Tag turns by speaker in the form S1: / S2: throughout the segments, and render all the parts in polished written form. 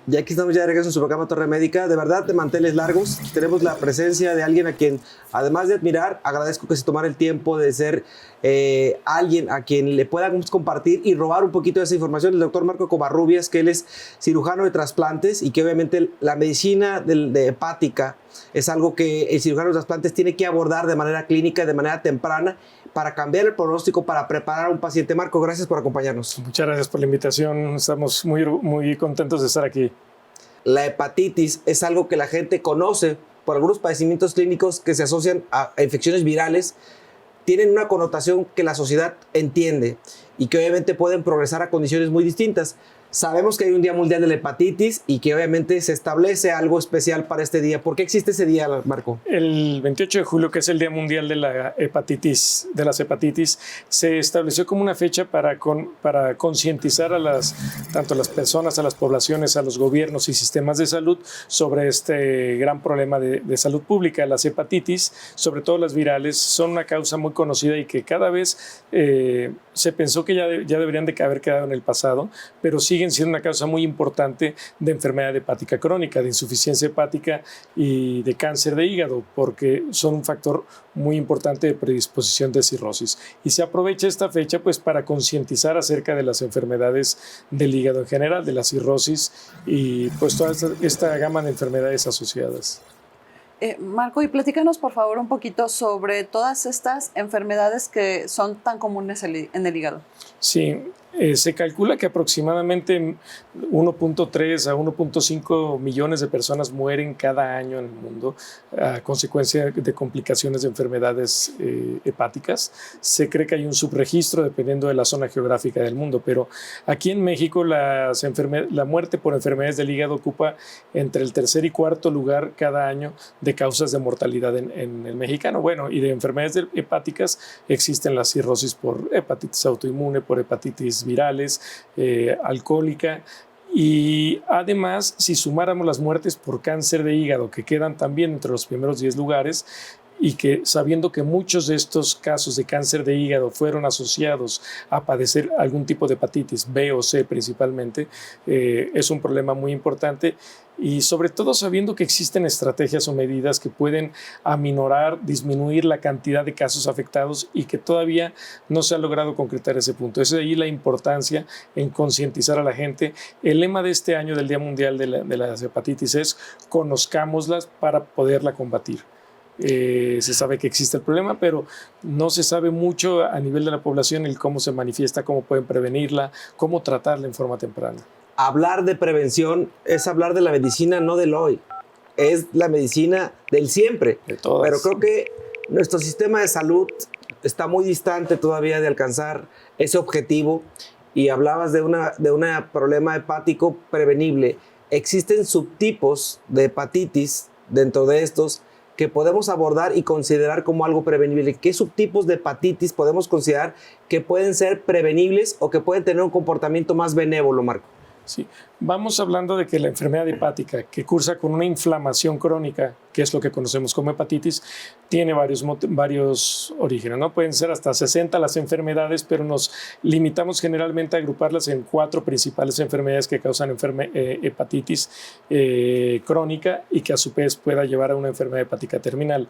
S1: Y aquí estamos ya de regreso en su programa Torre Médica. De verdad, de manteles largos. Tenemos la presencia de alguien a quien, además de admirar, agradezco que se tomara el tiempo de ser alguien a quien le podamos compartir y robar un poquito de esa información. El doctor Marco Covarrubias, que él es cirujano de trasplantes y que obviamente la medicina de hepática es algo que el cirujano de trasplantes tiene que abordar de manera clínica, de manera temprana, para cambiar el pronóstico, para preparar a un paciente. Marco, gracias por acompañarnos.
S2: Muchas gracias por la invitación. Estamos muy contentos de estar aquí.
S1: La hepatitis es algo que la gente conoce por algunos padecimientos clínicos que se asocian a infecciones virales. Tienen una connotación que la sociedad entiende y que obviamente pueden progresar a condiciones muy distintas. Sabemos que hay un Día Mundial de la Hepatitis y que obviamente se establece algo especial para este día. ¿Por qué existe ese día, Marco?
S2: El 28 de julio, que es el Día Mundial de la Hepatitis, se estableció como una fecha para concientizar tanto a las personas, a las poblaciones, a los gobiernos y sistemas de salud sobre este gran problema de salud pública. Las hepatitis, sobre todo las virales, son una causa muy conocida y que cada vez se pensó que ya deberían de haber quedado en el pasado, pero siguen siendo una causa muy importante de enfermedad hepática crónica, de insuficiencia hepática y de cáncer de hígado, porque son un factor muy importante de predisposición de cirrosis. Y se aprovecha esta fecha pues para concientizar acerca de las enfermedades del hígado en general, de la cirrosis y pues toda esta gama de enfermedades asociadas.
S3: Marco, y platícanos por favor un poquito sobre todas estas enfermedades que son tan comunes en el hígado.
S2: Sí, se calcula que aproximadamente 1.3 a 1.5 millones de personas mueren cada año en el mundo a consecuencia de complicaciones de enfermedades hepáticas. Se cree que hay un subregistro dependiendo de la zona geográfica del mundo, pero aquí en México la muerte por enfermedades del hígado ocupa entre el tercer y cuarto lugar cada año de causas de mortalidad en el mexicano. Bueno, y de enfermedades hepáticas existen la cirrosis por hepatitis autoinmune, por hepatitis virales, alcohólica. Y además, si sumáramos las muertes por cáncer de hígado, que quedan también entre los primeros 10 lugares, y que sabiendo que muchos de estos casos de cáncer de hígado fueron asociados a padecer algún tipo de hepatitis B o C principalmente, es un problema muy importante. Y sobre todo sabiendo que existen estrategias o medidas que pueden aminorar, disminuir la cantidad de casos afectados y que todavía no se ha logrado concretar ese punto. Es ahí la importancia en concientizar a la gente. El lema de este año del Día Mundial de las Hepatitis es conozcámoslas para poderla combatir. Se sabe que existe el problema, pero no se sabe mucho a nivel de la población el cómo se manifiesta, cómo pueden prevenirla, cómo tratarla en forma temprana.
S1: Hablar de prevención es hablar de la medicina no del hoy, es la medicina del siempre.
S2: De todas.
S1: Pero creo que nuestro sistema de salud está muy distante todavía de alcanzar ese objetivo y hablabas de un problema hepático prevenible. Existen subtipos de hepatitis dentro de estos que podemos abordar y considerar como algo prevenible. ¿Qué subtipos de hepatitis podemos considerar que pueden ser prevenibles o que pueden tener un comportamiento más benévolo, Marco?
S2: Sí, vamos hablando de que la enfermedad hepática que cursa con una inflamación crónica, que es lo que conocemos como hepatitis, tiene varios orígenes, ¿no? Pueden ser hasta 60 las enfermedades, pero nos limitamos generalmente a agruparlas en 4 principales enfermedades que causan hepatitis crónica y que a su vez pueda llevar a una enfermedad hepática terminal.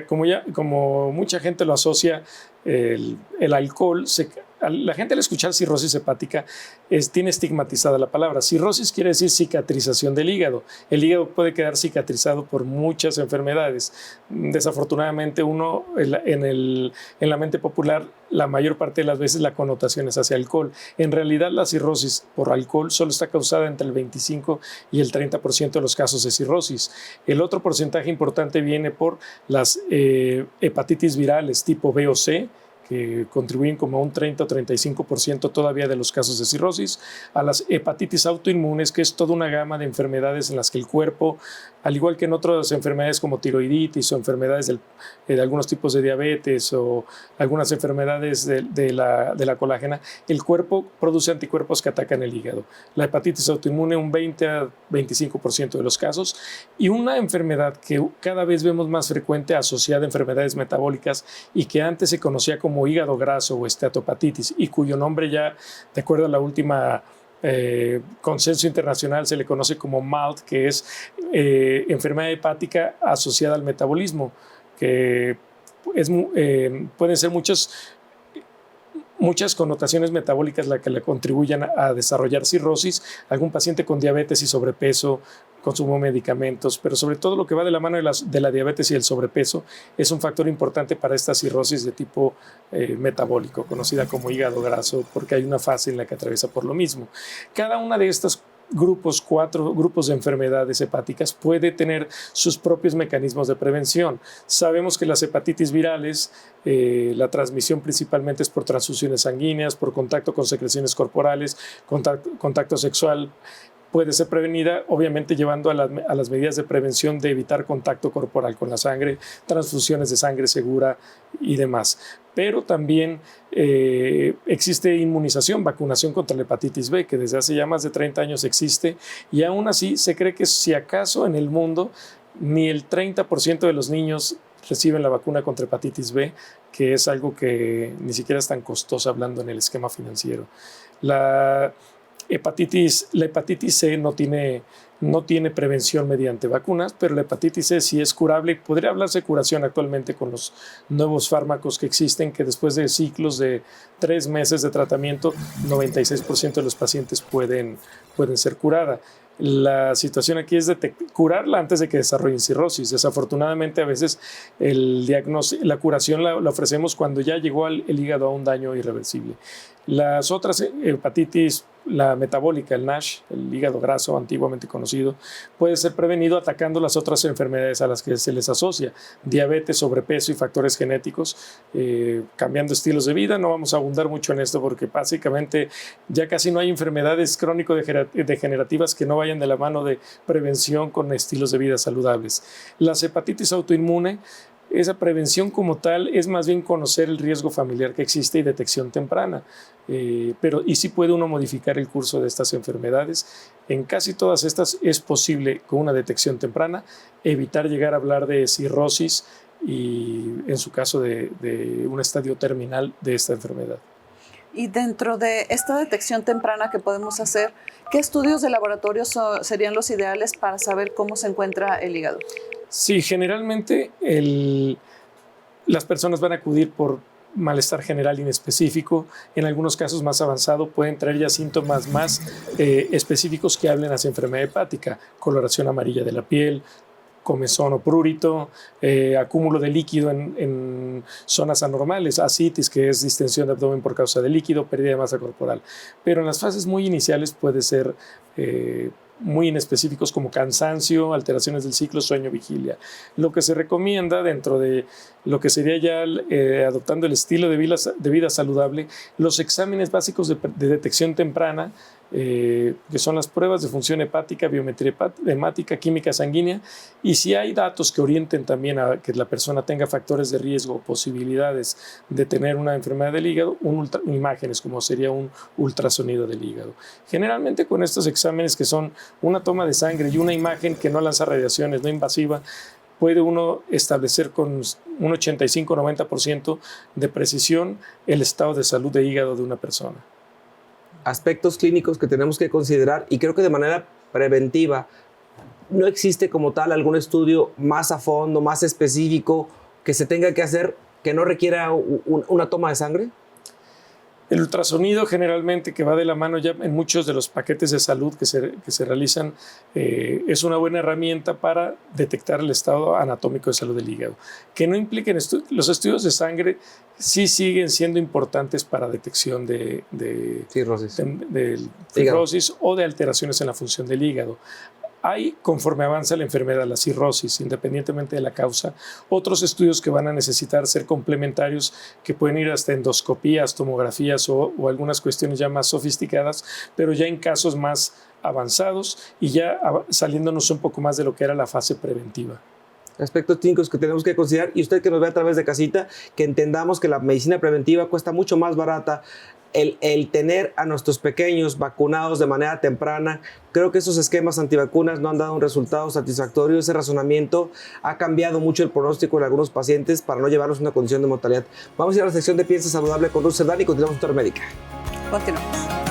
S2: Como mucha gente lo asocia, el alcohol, la gente al escuchar cirrosis hepática tiene estigmatizada la palabra. Cirrosis quiere decir cicatrización del hígado. El hígado puede quedar cicatrizado por muchas enfermedades. Desafortunadamente en la mente popular la mayor parte de las veces la connotación es hacia alcohol. En realidad la cirrosis por alcohol solo está causada entre el 25 y el 30% de los casos de cirrosis. El otro porcentaje importante viene por las hepatitis virales tipo B o C, que contribuyen como a un 30 o 35% todavía de los casos de cirrosis, a las hepatitis autoinmunes, que es toda una gama de enfermedades en las que el cuerpo, al igual que en otras enfermedades como tiroiditis o enfermedades de algunos tipos de diabetes o algunas enfermedades de la colágena, el cuerpo produce anticuerpos que atacan el hígado. La hepatitis autoinmune un 20 a 25% de los casos, y una enfermedad que cada vez vemos más frecuente asociada a enfermedades metabólicas y que antes se conocía como hígado graso o esteatopatitis y cuyo nombre ya, de acuerdo a la última consenso internacional se le conoce como MALT, que es enfermedad hepática asociada al metabolismo, que pueden ser muchas connotaciones metabólicas las que le contribuyan a desarrollar cirrosis, algún paciente con diabetes y sobrepeso, consumo de medicamentos, pero sobre todo lo que va de la mano de la diabetes y el sobrepeso es un factor importante para esta cirrosis de tipo metabólico, conocida como hígado graso, porque hay una fase en la que atraviesa por lo mismo. Cada una de estas 4 grupos de enfermedades hepáticas puede tener sus propios mecanismos de prevención. Sabemos que las hepatitis virales, la transmisión principalmente es por transfusiones sanguíneas, por contacto con secreciones corporales, contacto sexual. Puede ser prevenida, obviamente llevando a las medidas de prevención de evitar contacto corporal con la sangre, transfusiones de sangre segura y demás. Pero también existe inmunización, vacunación contra la hepatitis B, que desde hace ya más de 30 años existe, y aún así se cree que si acaso en el mundo ni el 30% de los niños reciben la vacuna contra hepatitis B, que es algo que ni siquiera es tan costoso hablando en el esquema financiero. La hepatitis C no tiene prevención mediante vacunas, pero la hepatitis C sí es curable y podría hablarse de curación actualmente con los nuevos fármacos que existen, que después de ciclos de 3 meses de tratamiento, 96% de los pacientes pueden ser curadas. La situación aquí es curarla antes de que desarrollen cirrosis. Desafortunadamente, a veces la curación la ofrecemos cuando ya llegó el hígado a un daño irreversible. Las otras hepatitis, la metabólica, el NASH, el hígado graso antiguamente conocido, puede ser prevenido atacando las otras enfermedades a las que se les asocia: diabetes, sobrepeso y factores genéticos, cambiando estilos de vida. No vamos a abundar mucho en esto porque básicamente ya casi no hay enfermedades crónico-degenerativas que no vayan de la mano de prevención con estilos de vida saludables. Las hepatitis autoinmune, esa prevención como tal es más bien conocer el riesgo familiar que existe y detección temprana. Pero sí puede uno modificar el curso de estas enfermedades. En casi todas estas es posible, con una detección temprana, evitar llegar a hablar de cirrosis y, en su caso, de un estadio terminal de esta enfermedad.
S3: Y dentro de esta detección temprana que podemos hacer, ¿qué estudios de laboratorio serían los ideales para saber cómo se encuentra el hígado?
S2: Sí, generalmente las personas van a acudir por malestar general inespecífico. En algunos casos más avanzado pueden traer ya síntomas más específicos que hablen hacia enfermedad hepática: coloración amarilla de la piel, comezón o prurito, acúmulo de líquido en zonas anormales, ascitis, que es distensión de abdomen por causa de líquido, pérdida de masa corporal. Pero en las fases muy iniciales puede ser muy inespecíficos, como cansancio, alteraciones del ciclo, sueño, vigilia. Lo que se recomienda dentro de lo que sería ya adoptando el estilo de vida saludable, los exámenes básicos de detección temprana, que son las pruebas de función hepática, biometría hemática, química sanguínea, y si hay datos que orienten también a que la persona tenga factores de riesgo o posibilidades de tener una enfermedad del hígado, imágenes como sería un ultrasonido del hígado. Generalmente con estos exámenes, que son una toma de sangre y una imagen que no lanza radiaciones, no invasiva, puede uno establecer con un 85-90% de precisión el estado de salud de hígado de una persona.
S1: Aspectos clínicos que tenemos que considerar, y creo que de manera preventiva no existe como tal algún estudio más a fondo, más específico que se tenga que hacer, que no requiera una toma de sangre.
S2: El ultrasonido, generalmente, que va de la mano ya en muchos de los paquetes de salud que se realizan, es una buena herramienta para detectar el estado anatómico de salud del hígado. Que no impliquen los estudios de sangre, sí siguen siendo importantes para detección de cirrosis o de alteraciones en la función del hígado. Hay, conforme avanza la enfermedad, la cirrosis, independientemente de la causa, otros estudios que van a necesitar ser complementarios, que pueden ir hasta endoscopías, tomografías o algunas cuestiones ya más sofisticadas, pero ya en casos más avanzados y ya saliéndonos un poco más de lo que era la fase preventiva.
S1: Aspectos clínicos que tenemos que considerar, y usted que nos ve a través de casita, que entendamos que la medicina preventiva cuesta mucho más barata. El tener a nuestros pequeños vacunados de manera temprana, creo que esos esquemas antivacunas no han dado un resultado satisfactorio. Ese razonamiento ha cambiado mucho el pronóstico en algunos pacientes para no llevarlos a una condición de mortalidad. Vamos a ir a la sección de Piensa Saludable con Ruth Cerdán y continuamos Doctor Médica.
S3: Continuamos.